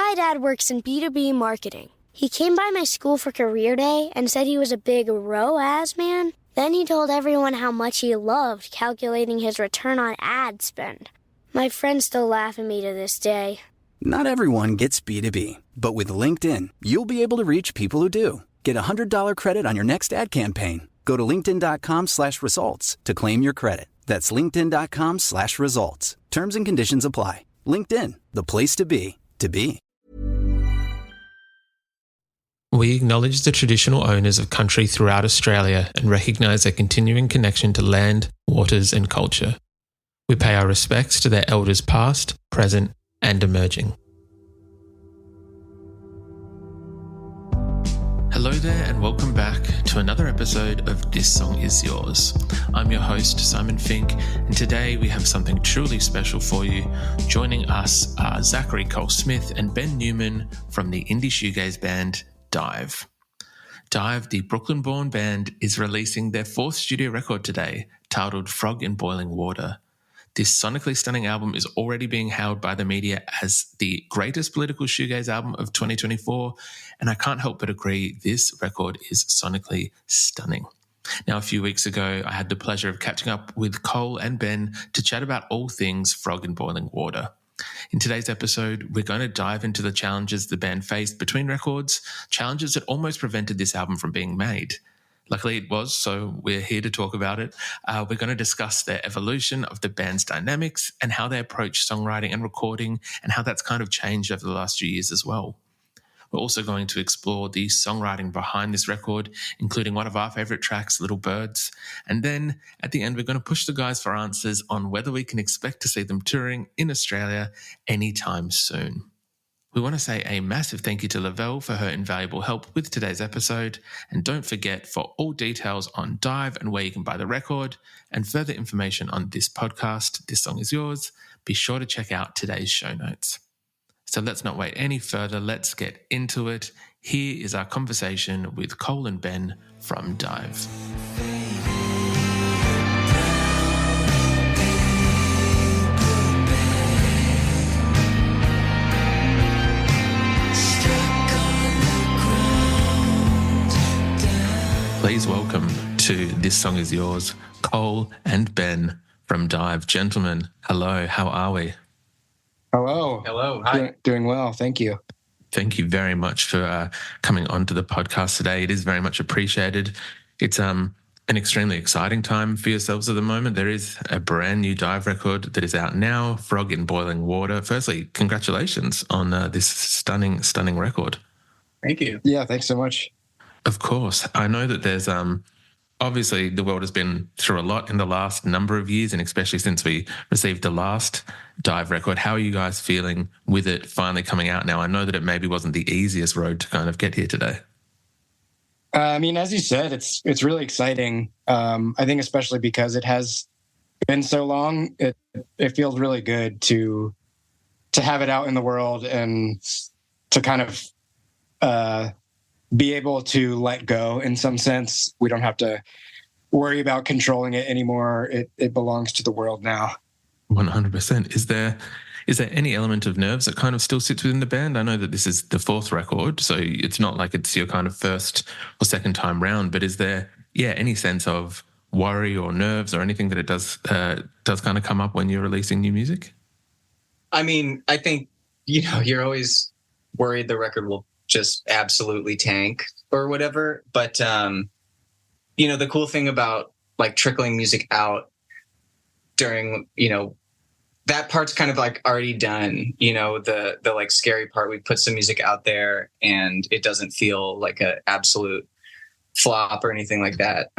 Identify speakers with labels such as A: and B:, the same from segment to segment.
A: My dad works in B2B marketing. He came by my school for career day and said he was a big ROAS man. Then he told everyone how much he loved calculating his return on ad spend. My friends still laugh at me to this day.
B: Not everyone gets B2B, but with LinkedIn, you'll be able to reach people who do. Get a $100 credit on your next ad campaign. Go to linkedin.com/results to claim your credit. That's linkedin.com/results. Terms and conditions apply. LinkedIn, the place to be, to be.
C: We acknowledge the traditional owners of country throughout Australia and recognise their continuing connection to land, waters and culture. We pay our respects to their elders past, present and emerging. Hello there and welcome back to another episode of This Song Is Yours. I'm your host, Simon Fink, and today we have something truly special for you. Joining us are Zachary Smith and Ben Newman from the indie shoegaze band Diiv. Diiv, the Brooklyn-born band, is releasing their fourth studio record today, titled Frog in Boiling Water. This sonically stunning album is already being hailed by the media as the greatest political shoegaze album of 2024, and I can't help but agree this record is sonically stunning. Now, a few weeks ago, I had the pleasure of catching up with Cole and Ben to chat about all things Frog in Boiling Water. In today's episode, we're going to dive into the challenges the band faced between records, challenges that almost prevented this album from being made. Luckily it was, so we're here to talk about it. We're going to discuss their evolution of the band's dynamics and how they approach songwriting and recording and how that's kind of changed over the last few years as well. We're also going to explore the songwriting behind this record, including one of our favourite tracks, Little Birds. And then at the end, we're going to push the guys for answers on whether we can expect to see them touring in Australia anytime soon. We want to say a massive thank you to Lavelle for her invaluable help with today's episode. And don't forget, for all details on Diiv and where you can buy the record and further information on this podcast, This Song Is Yours, be sure to check out today's show notes. So let's not wait any further. Let's get into it. Here is our conversation with Cole and Ben from Diiv. Please welcome to This Song Is Yours, Cole and Ben from Diiv. Gentlemen, hello, how are we?
D: Hello.
E: Hello. Hi.
D: Doing well. Thank you.
C: Thank you very much for coming onto the podcast today. It is very much appreciated. It's an extremely exciting time for yourselves at the moment. There is a brand new Diiv record that is out now, Frog in Boiling Water. Firstly, congratulations on this stunning record.
E: Thank you.
D: Yeah, thanks so much.
C: Of course. I know that there's obviously the world has been through a lot in the last number of years, and especially since we received the last Diiv record. How are you guys feeling with it finally coming out now? I know that it maybe wasn't the easiest road to kind of get here today.
D: I mean, as you said, it's really exciting. I think especially because it has been so long, it feels really good to have it out in the world and to kind of be able to let go in some sense. We don't have to worry about controlling it anymore. It belongs to the world now.
C: 100%. Is there any element of nerves that kind of still sits within the band? I know that this is the fourth record, so it's not like it's your kind of first or second time round, but is there, any sense of worry or nerves or anything that it does kind of come up when you're releasing new music?
E: I mean, I think, you're always worried the record will just absolutely tank or whatever. But, the cool thing about like trickling music out during, that part's kind of like already done, the like scary part. We put some music out there and it doesn't feel like an absolute flop or anything like that.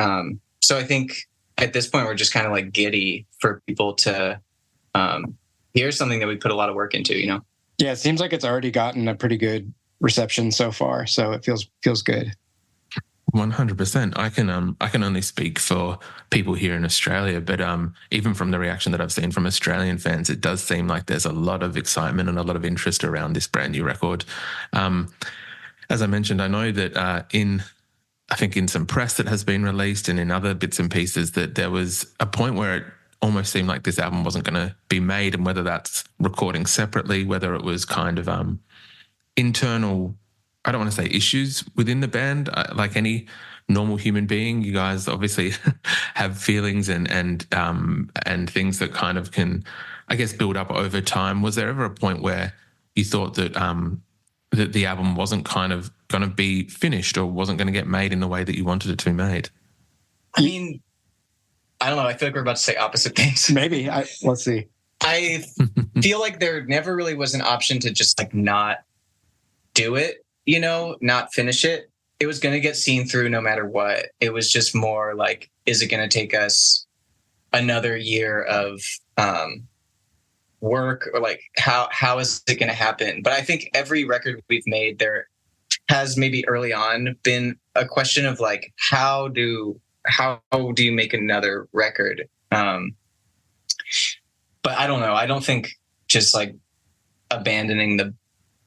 E: So I think at this point, we're just kind of like giddy for people to hear something that we put a lot of work into,
D: Yeah, it seems like it's already gotten a pretty good reception so far, so it feels good.
C: 100%. I can only speak for people here in Australia, but even from the reaction that I've seen from Australian fans, it does seem like there's a lot of excitement and a lot of interest around this brand new record. As I mentioned, I know that in some press that has been released and in other bits and pieces that there was a point where it almost seemed like this album wasn't going to be made, and whether that's recording separately, whether it was kind of internal, I don't want to say issues within the band. Like any normal human being, you guys obviously have feelings and things that kind of can, I guess, build up over time. Was there ever a point where you thought that that the album wasn't kind of going to be finished or wasn't going to get made in the way that you wanted it to be made?
E: I mean, I don't know. I feel like we're about to say opposite things.
D: Maybe. Let's see.
E: I feel like there never really was an option to just like not do it, you know, not finish it. It was going to get seen through no matter what. It was just more like, is it going to take us another year of work, or like how is it going to happen? But I think every record we've made, there has maybe early on been a question of like, how do you make another record? But I don't know. I don't think just like abandoning the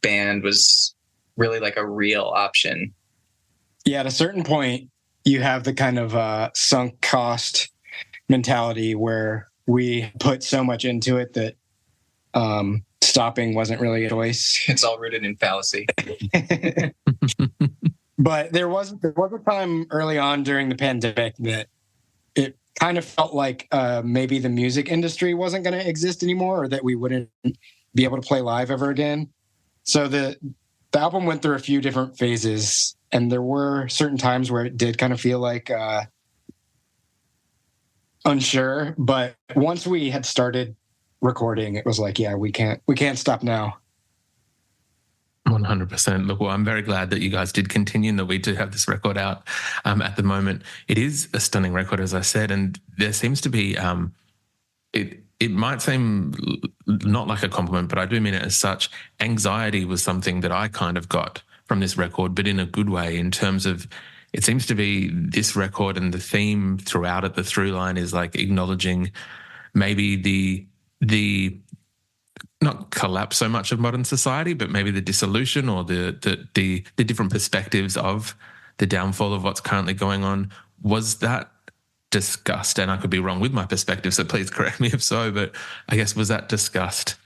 E: band was really like a real option.
D: Yeah, at a certain point, you have the kind of sunk cost mentality where we put so much into it that stopping wasn't really a choice.
E: It's all rooted in fallacy.
D: But there was a time early on during the pandemic that it kind of felt like maybe the music industry wasn't going to exist anymore, or that we wouldn't be able to play live ever again. So the album went through a few different phases, and there were certain times where it did kind of feel like unsure. But once we had started recording, it was like, yeah, we can't stop now.
C: 100%. Look, well, I'm very glad that you guys did continue and that we do have this record out at the moment. It is a stunning record, as I said, and there seems to be, it might seem not like a compliment, but I do mean it as such. Anxiety was something that I kind of got from this record, but in a good way, in terms of it seems to be this record, and the theme throughout it, the through line is like acknowledging maybe the not collapse so much of modern society, but maybe the dissolution or the different perspectives of the downfall of what's currently going on. Was that discussed? And I could be wrong with my perspective, so please correct me if so, but I guess, was that discussed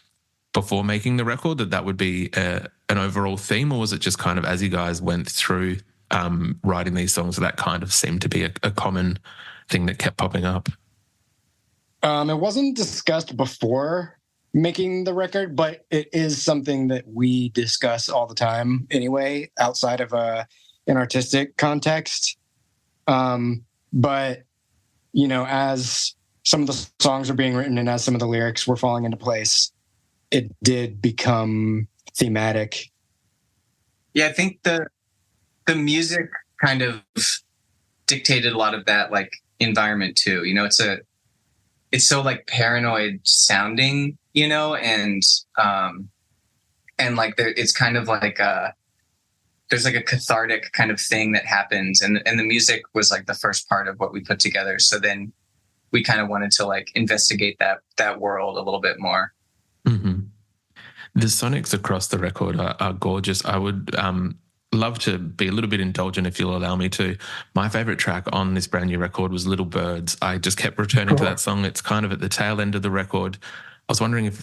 C: before making the record, that would be an overall theme, or was it just kind of as you guys went through writing these songs, that kind of seemed to be a common thing that kept popping up?
D: It wasn't discussed before making the record, but it is something that we discuss all the time anyway, outside of an artistic context. But, you know, as some of the songs are being written and as some of the lyrics were falling into place, it did become thematic.
E: Yeah, I think the music kind of dictated a lot of that like environment too. You know, it's so like paranoid sounding, you know, and like it's kind of like there's like a cathartic kind of thing that happens, and the music was like the first part of what we put together. So then we kind of wanted to like investigate that world a little bit more.
C: Mm-hmm. The sonics across the record are gorgeous. I would love to be a little bit indulgent if you'll allow me to. My favorite track on this brand new record was Little Birds. I just kept returning to that song. It's kind of at the tail end of the record. I was wondering if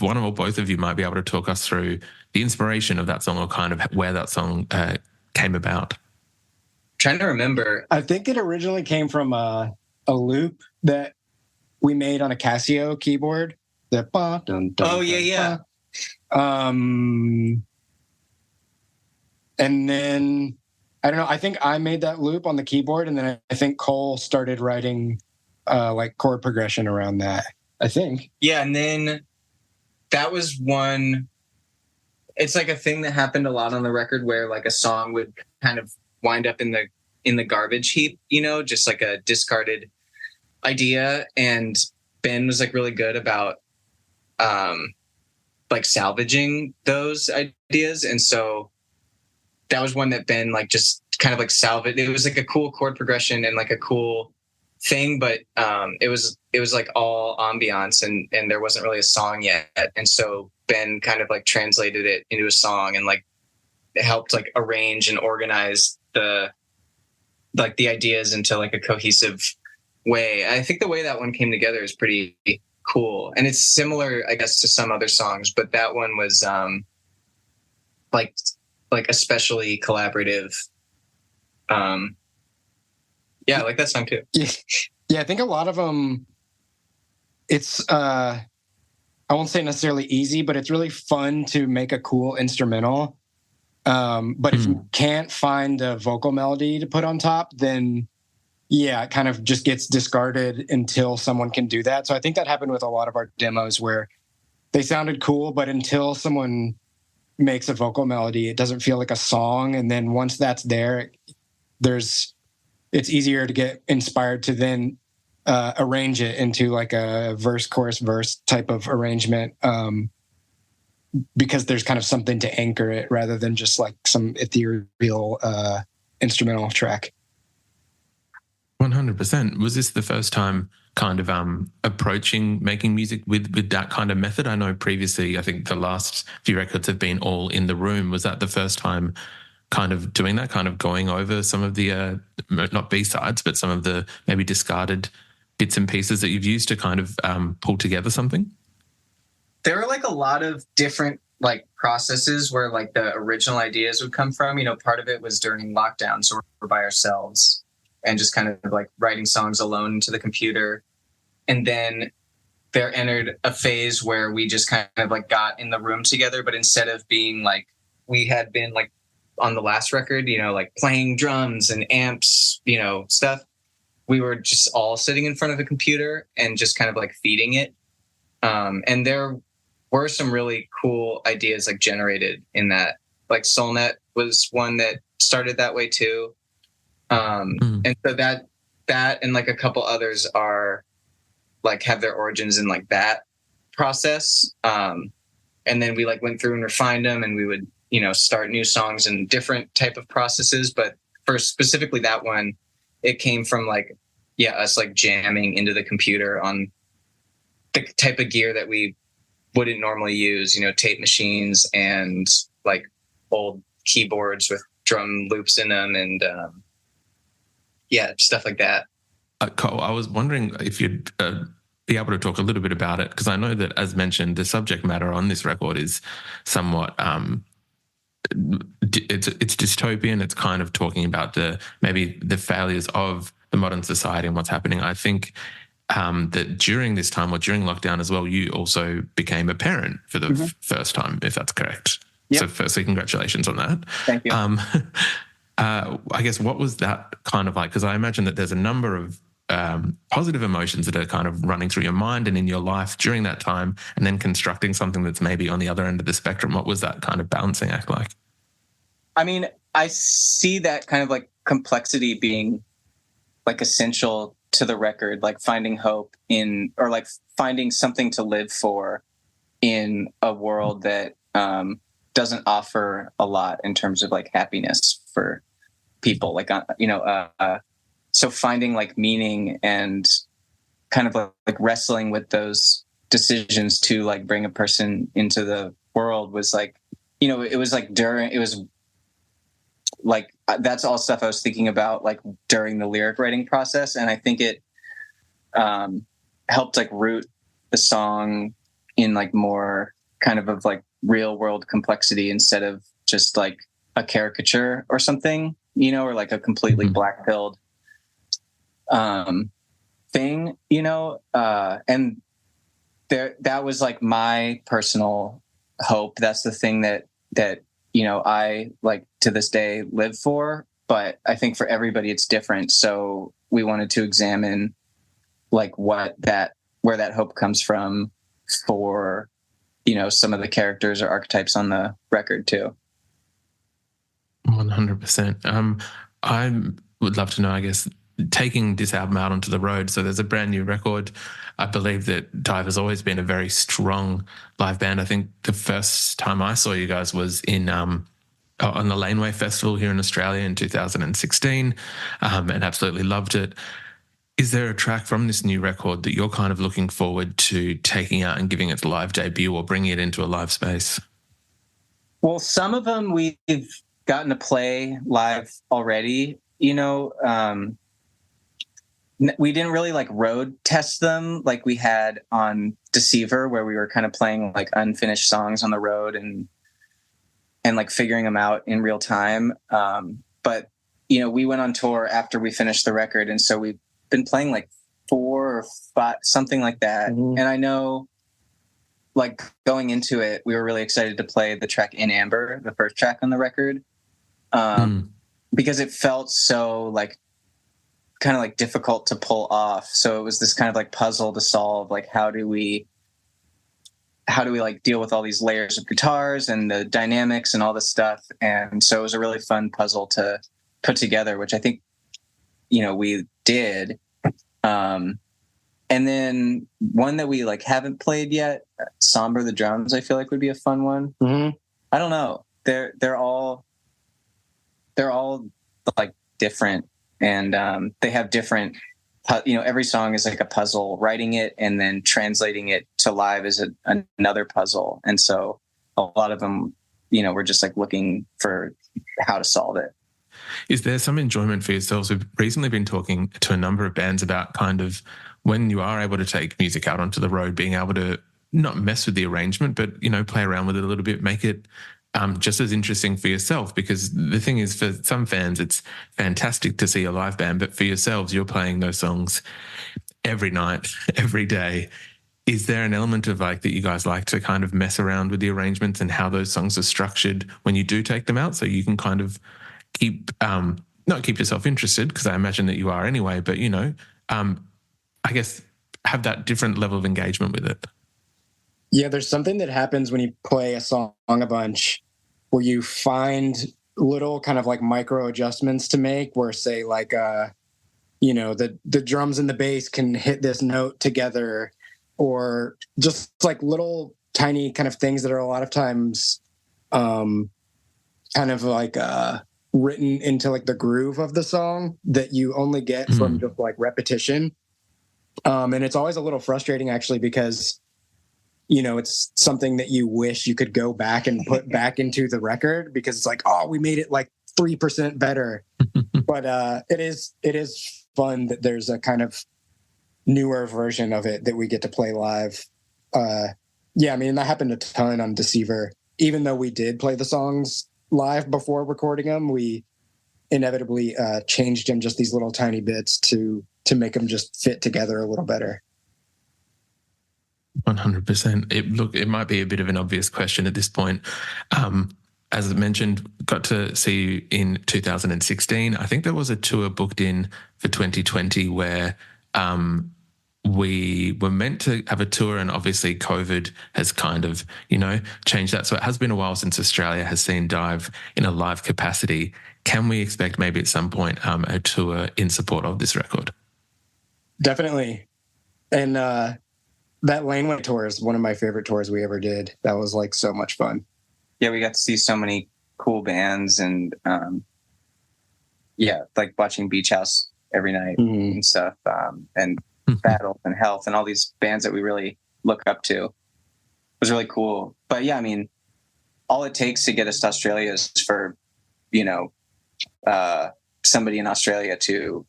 C: one or both of you might be able to talk us through the inspiration of that song, or kind of where that song came about.
E: Trying to remember.
D: I think it originally came from a loop that we made on a Casio keyboard.
E: Oh yeah.
D: And then, I don't know, I think I made that loop on the keyboard, and then I think Cole started writing like chord progression around that, I think.
E: Yeah, and then that was one, it's like a thing that happened a lot on the record where like a song would kind of wind up in the garbage heap, you know, just like a discarded idea. And Ben was like really good about like salvaging those ideas. And so that was one that Ben like just kind of like salvaged. It was like a cool chord progression and like a cool thing, but it was like all ambiance, and there wasn't really a song yet. And so Ben kind of like translated it into a song, and like it helped like arrange and organize the ideas into like a cohesive way. I think the way that one came together is pretty cool, and it's similar, I guess, to some other songs, but that one was like especially collaborative. Yeah, I like that song too.
D: Yeah, I think a lot of them, it's I won't say necessarily easy, but it's really fun to make a cool instrumental. But if you can't find a vocal melody to put on top, then yeah, it kind of just gets discarded until someone can do that. So I think that happened with a lot of our demos where they sounded cool, but until someone makes a vocal melody, it doesn't feel like a song. And then once that's there, it's easier to get inspired to then arrange it into like a verse, chorus, verse type of arrangement, because there's kind of something to anchor it rather than just like some ethereal instrumental track.
C: 100%. Was this the first time kind of approaching making music with that kind of method? I know previously, I think the last few records have been all in the room. Was that the first time kind of doing that, kind of going over some of the, not B-sides, but some of the maybe discarded bits and pieces that you've used to kind of pull together something?
E: There are like a lot of different like processes where like the original ideas would come from. You know, part of it was during lockdown, so we're by ourselves and just kind of like writing songs alone into the computer. And then there entered a phase where we just kind of like got in the room together, but instead of being like, we had been like on the last record, you know, like playing drums and amps, you know, stuff, we were just all sitting in front of a computer and just kind of like feeding it. And there were some really cool ideas like generated in that. Like Soulnet was one that started that way too. And so that and like a couple others are like have their origins in like that process. And then we like went through and refined them, and we would, you know, start new songs in different type of processes. But for specifically that one, it came from like, yeah, us like jamming into the computer on the type of gear that we wouldn't normally use, you know, tape machines and like old keyboards with drum loops in them, and yeah, stuff like that.
C: Cole, I was wondering if you'd be able to talk a little bit about it, because I know that, as mentioned, the subject matter on this record is somewhat it's dystopian. It's kind of talking about maybe the failures of the modern society and what's happening. I think that during this time, or during lockdown as well, you also became a parent for the first time, if that's correct. Yep. So firstly, congratulations on that.
E: Thank you.
C: I guess, what was that kind of like? Because I imagine that there's a number of positive emotions that are kind of running through your mind and in your life during that time, and then constructing something that's maybe on the other end of the spectrum. What was that kind of balancing act like?
E: I mean, I see that kind of like complexity being like essential to the record, like finding hope in, or like finding something to live for in a world that doesn't offer a lot in terms of like happiness for people, like, you know, so finding like meaning and kind of like wrestling with those decisions to like bring a person into the world was like, you know, it was like that's all stuff I was thinking about like during the lyric writing process. And I think it helped like root the song in like more kind of like real world complexity instead of just like a caricature or something, you know, or like a completely black-pilled thing, you know, and that was like my personal hope. That's the thing that, you know, I like to this day live for, but I think for everybody it's different. So we wanted to examine like where that hope comes from for, you know, some of the characters or archetypes on the record too.
C: 100%. I would love to know, I guess, taking this album out onto the road. So there's a brand new record. I believe that Diiv has always been a very strong live band. I think the first time I saw you guys was on the Laneway Festival here in Australia in 2016, and absolutely loved it. Is there a track from this new record that you're kind of looking forward to taking out and giving its live debut or bringing it into a live space?
E: Well, some of them we've gotten to play live already, you know. We didn't really like road test them like we had on Deceiver, where we were kind of playing like unfinished songs on the road and and like figuring them out in real time. But we went on tour after we finished the record, and so we've been playing like 4 or 5, something like that.
D: Mm-hmm.
E: And I know, like, going into it, we were really excited to play the track In Amber, the first track on the record, because it felt so like kind of like difficult to pull off. So it was this kind of like puzzle to solve, like how do we like deal with all these layers of guitars and the dynamics and all this stuff. And so it was a really fun puzzle to put together, which I think, we did. And then one that we like haven't played yet, Somber the Drums, I feel like would be a fun one.
D: Mm-hmm.
E: I don't know. They're all like different, and they have different, every song is like a puzzle. Writing it and then translating it to live is another puzzle. And so a lot of them, we're just like looking for how to solve it.
C: Is there some enjoyment for yourselves? We've recently been talking to a number of bands about kind of when you are able to take music out onto the road, being able to not mess with the arrangement, but, play around with it a little bit, make it just as interesting for yourself. Because the thing is, for some fans, it's fantastic to see a live band, but for yourselves, you're playing those songs every night, every day. Is there an element of like that you guys like to kind of mess around with the arrangements and how those songs are structured when you do take them out, so you can kind of keep not keep yourself interested, because I imagine that you are anyway, but I guess have that different level of engagement with it?
D: Yeah, there's something that happens when you play a song a bunch where you find little kind of like micro adjustments to make, where say like the drums and the bass can hit this note together, or just like little tiny kind of things that are a lot of times kind of like written into like the groove of the song that you only get from just like repetition. And it's always a little frustrating actually, because it's something that you wish you could go back and put back into the record, because it's like, oh, we made it like 3% better. But it is fun that there's a kind of newer version of it that we get to play live. Yeah, I mean, that happened a ton on Deceiver. Even though we did play the songs live before recording them, we inevitably changed them just these little tiny bits to make them just fit together a little better.
C: 100%. It might be a bit of an obvious question at this point. As I mentioned, got to see you in 2016. I think there was a tour booked in for 2020 where we were meant to have a tour, and obviously COVID has kind of, changed that. So it has been a while since Australia has seen Diiv in a live capacity. Can we expect maybe at some point a tour in support of this record?
D: Definitely. And that Laneway tour is one of my favorite tours we ever did. That was like so much fun.
E: Yeah, we got to see so many cool bands, and like watching Beach House every night and stuff, and Battles and Health and all these bands that we really look up to. It was really cool. But yeah, I mean, all it takes to get us to Australia is for, somebody in Australia to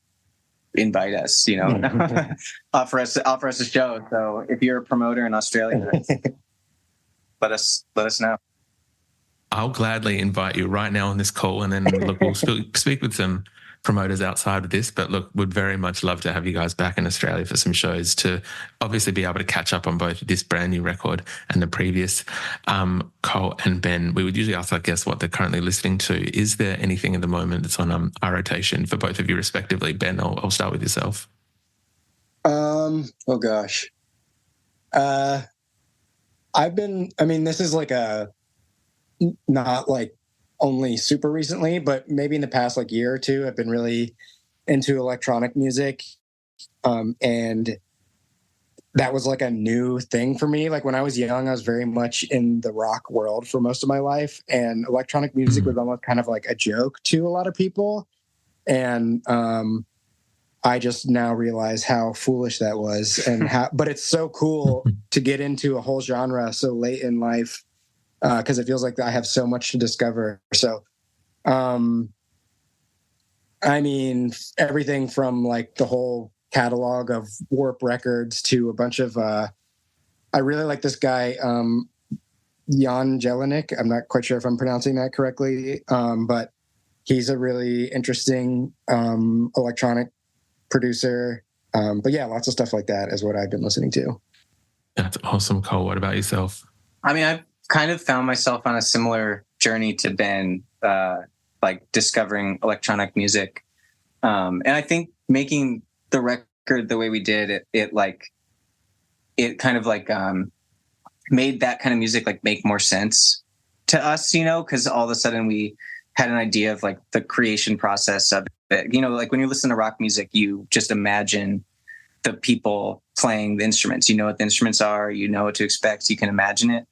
E: invite us, offer us a show. So if you're a promoter in Australia, let us know.
C: I'll gladly invite you right now on this call, and then look, we'll speak with some promoters outside of this, but look, would very much love to have you guys back in Australia for some shows to obviously be able to catch up on both this brand new record and the previous. Cole and Ben, we would usually ask our guests what they're currently listening to. Is there anything at the moment that's on our rotation for both of you respectively? Ben, I'll start with yourself.
D: Oh gosh. This is like not like only super recently, but maybe in the past like year or two, I've been really into electronic music. And that was like a new thing for me. Like when I was young, I was very much in the rock world for most of my life, and electronic music was almost kind of like a joke to a lot of people. And I just now realize how foolish that was, and but it's so cool to get into a whole genre so late in life. Because it feels like I have so much to discover. So, everything from like the whole catalog of Warp Records to a bunch of, I really like this guy, Jan Jelinek. I'm not quite sure if I'm pronouncing that correctly, but he's a really interesting electronic producer. But yeah, lots of stuff like that is what I've been listening to.
C: That's awesome, Cole. What about yourself?
E: I mean, I've kind of found myself on a similar journey to Ben, like discovering electronic music. And I think making the record the way we did, it kind of like made that kind of music like make more sense to us, you know, because all of a sudden we had an idea of like the creation process of it. You know, like when you listen to rock music, you just imagine the people playing the instruments. You know what the instruments are, you know what to expect, you can imagine it.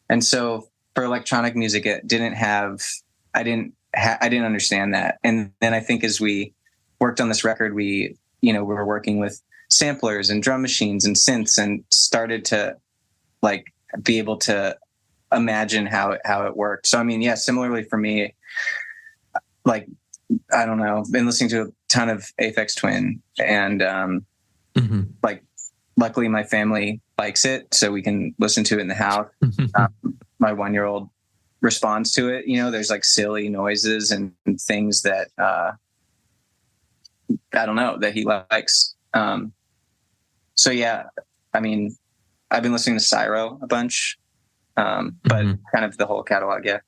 E: And so for electronic music, it didn't have, I didn't understand that. And then I think as we worked on this record, we were working with samplers and drum machines and synths and started to like be able to imagine how it worked. So, I mean, yeah, similarly for me, like, I don't know, been listening to a ton of Aphex Twin and like, luckily my family likes it, so we can listen to it in the house. My 1-year-old responds to it. You know, there's like silly noises and things that, I don't know, that he likes. So yeah, I mean, I've been listening to Cyro a bunch, but kind of the whole catalog, yeah.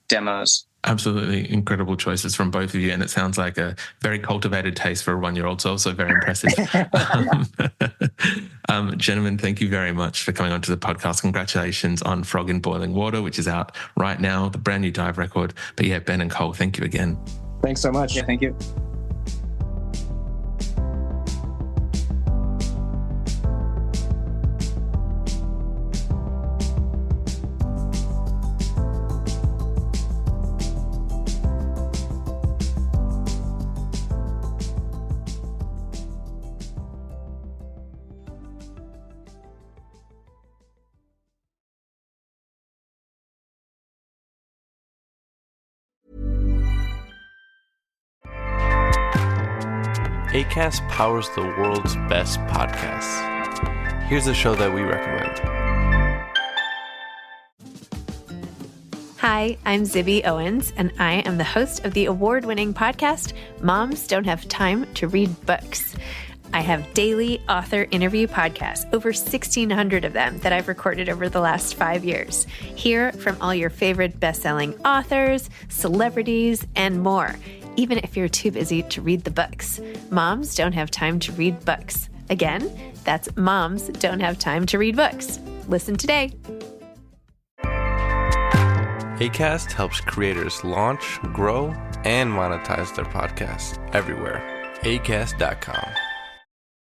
E: Demos.
C: Absolutely incredible choices from both of you, and it sounds like a very cultivated taste for a 1-year-old, so also very impressive. Gentlemen, thank you very much for coming onto the podcast. Congratulations on Frog in Boiling Water, which is out right now, the brand new Diiv record. But yeah, Ben and Cole, thank you again.
D: Thanks so much.
E: Yeah, thank you.
F: Acast powers the world's best podcasts. Here's a show that we recommend.
G: Hi, I'm Zibby Owens, and I am the host of the award-winning podcast, Moms Don't Have Time to Read Books. I have daily author interview podcasts, over 1,600 of them that I've recorded over the last 5 years. Hear from all your favorite best-selling authors, celebrities, and more, even if you're too busy to read the books. Moms Don't Have Time to Read Books. Again, that's Moms Don't Have Time to Read Books. Listen today.
F: Acast helps creators launch, grow, and monetize their podcasts everywhere. Acast.com.